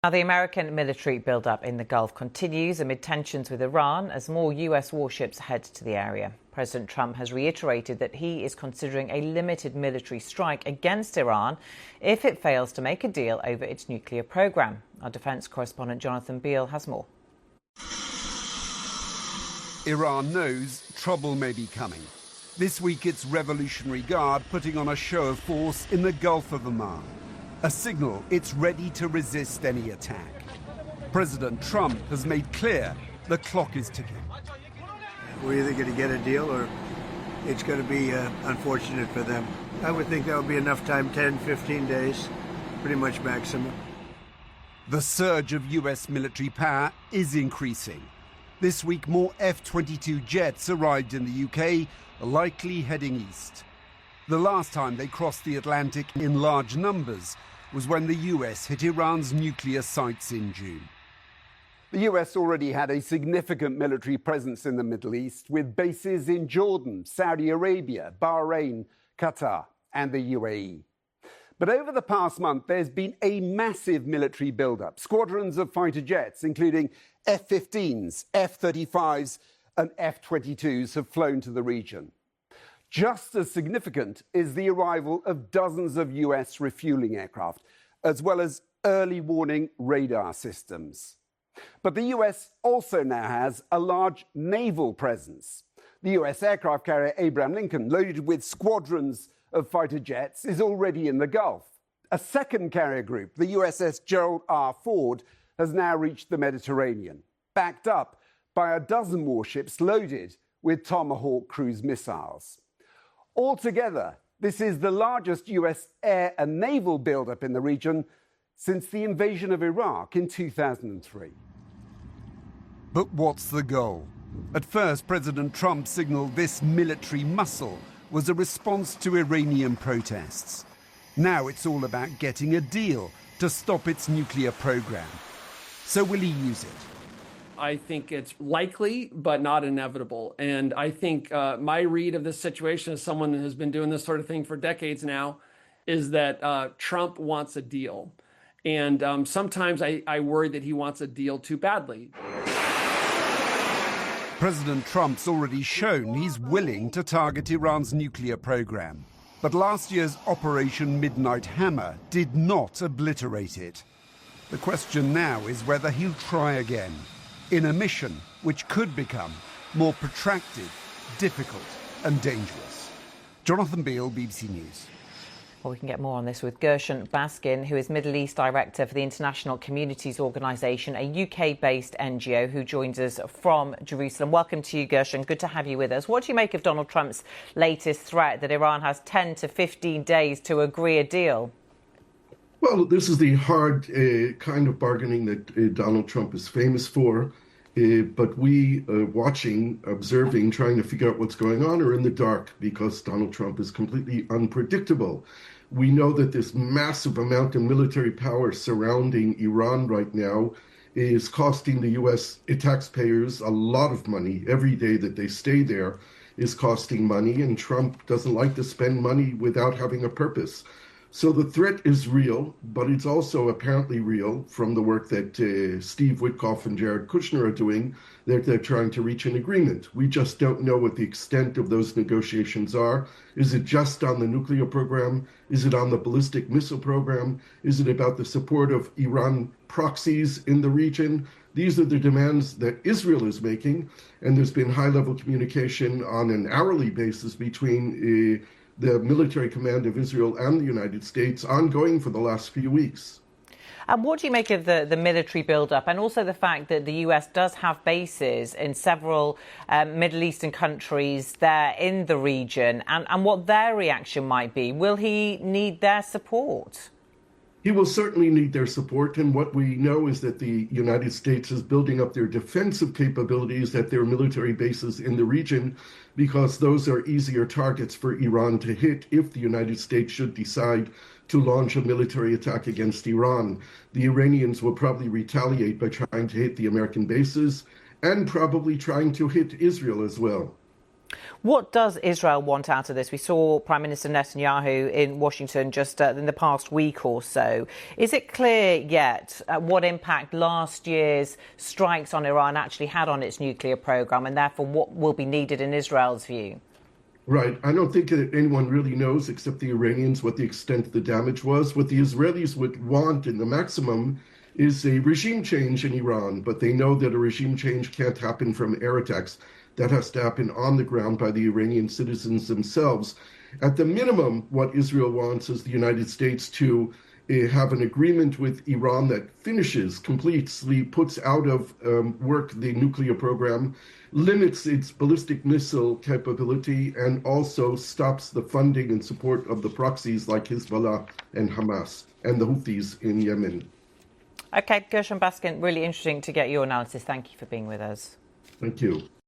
Now, the American military build-up in the Gulf continues amid tensions with Iran as more US warships head to the area. President Trump has reiterated that he is considering a limited military strike against Iran if it fails to make a deal over its nuclear program. Our defense correspondent Jonathan Beale has more. Iran knows trouble may be coming. This week, its Revolutionary Guard putting on a show of force in the Gulf of Oman. A signal it's ready to resist any attack. President Trump has made clear the clock is ticking. We're either going to get a deal or it's going to be unfortunate for them. I would think that would be enough time, 10, 15 days, pretty much maximum. The surge of US military power is increasing. This week, more F-22 jets arrived in the UK, likely heading east. The last time they crossed the Atlantic in large numbers was when the US hit Iran's nuclear sites in June. The US already had a significant military presence in the Middle East, with bases in Jordan, Saudi Arabia, Bahrain, Qatar, and the UAE. But over the past month, there's been a massive military buildup. Squadrons of fighter jets, including F-15s, F-35s, and F-22s, have flown to the region. Just as significant is the arrival of dozens of US refueling aircraft, as well as early warning radar systems. But the US also now has a large naval presence. The US aircraft carrier Abraham Lincoln, loaded with squadrons of fighter jets, is already in the Gulf. A second carrier group, the USS Gerald R Ford, has now reached the Mediterranean, backed up by a dozen warships loaded with Tomahawk cruise missiles. Altogether, this is the largest US air and naval buildup in the region since the invasion of Iraq in 2003. But what's the goal? At first, President Trump signaled this military muscle was a response to Iranian protests. Now it's all about getting a deal to stop its nuclear program. So will he use it? I think it's likely, but not inevitable. And I think my read of this situation as someone that has been doing this sort of thing for decades now is that Trump wants a deal. And sometimes I worry that he wants a deal too badly. President Trump's already shown he's willing to target Iran's nuclear program. But last year's Operation Midnight Hammer did not obliterate it. The question now is whether he'll try again, in a mission which could become more protracted, difficult and dangerous. Jonathan Beale, BBC News. Well, we can get more on this with Gershon Baskin, who is Middle East Director for the International Communities Organisation, a UK-based NGO who joins us from Jerusalem. Welcome to you, Gershon. Good to have you with us. What do you make of Donald Trump's latest threat that Iran has 10 to 15 days to agree a deal? Well, this is the hard kind of bargaining that Donald Trump is famous for. But we, watching, observing, trying to figure out what's going on, are in the dark because Donald Trump is completely unpredictable. We know that this massive amount of military power surrounding Iran right now is costing the U.S. taxpayers a lot of money. Every day that they stay there is costing money, and Trump doesn't like to spend money without having a purpose. So the threat is real, but it's also apparently real from the work that Steve Witkoff and Jared Kushner are doing, that they're trying to reach an agreement. We just don't know what the extent of those negotiations are. Is it just on the nuclear program? Is it on the ballistic missile program? Is it about the support of Iran proxies in the region? These are the demands that Israel is making, and there's been high-level communication on an hourly basis between the military command of Israel and the United States ongoing for the last few weeks. And what do you make of the military build-up and also the fact that the US does have bases in several Middle Eastern countries there in the region and what their reaction might be? Will he need their support? He will certainly need their support, and what we know is that the United States is building up their defensive capabilities at their military bases in the region because those are easier targets for Iran to hit if the United States should decide to launch a military attack against Iran. The Iranians will probably retaliate by trying to hit the American bases and probably trying to hit Israel as well. What does Israel want out of this? We saw Prime Minister Netanyahu in Washington just in the past week or so. Is it clear yet what impact last year's strikes on Iran actually had on its nuclear program, and therefore what will be needed in Israel's view? Right. I don't think that anyone really knows, except the Iranians, what the extent of the damage was. What the Israelis would want in the maximum is a regime change in Iran, but they know that a regime change can't happen from air attacks. That has to happen on the ground by the Iranian citizens themselves. At the minimum, what Israel wants is the United States to have an agreement with Iran that finishes, completely puts out of work the nuclear program, limits its ballistic missile capability, and also stops the funding and support of the proxies like Hezbollah and Hamas and the Houthis in Yemen. OK, Gershon Baskin, really interesting to get your analysis. Thank you for being with us. Thank you.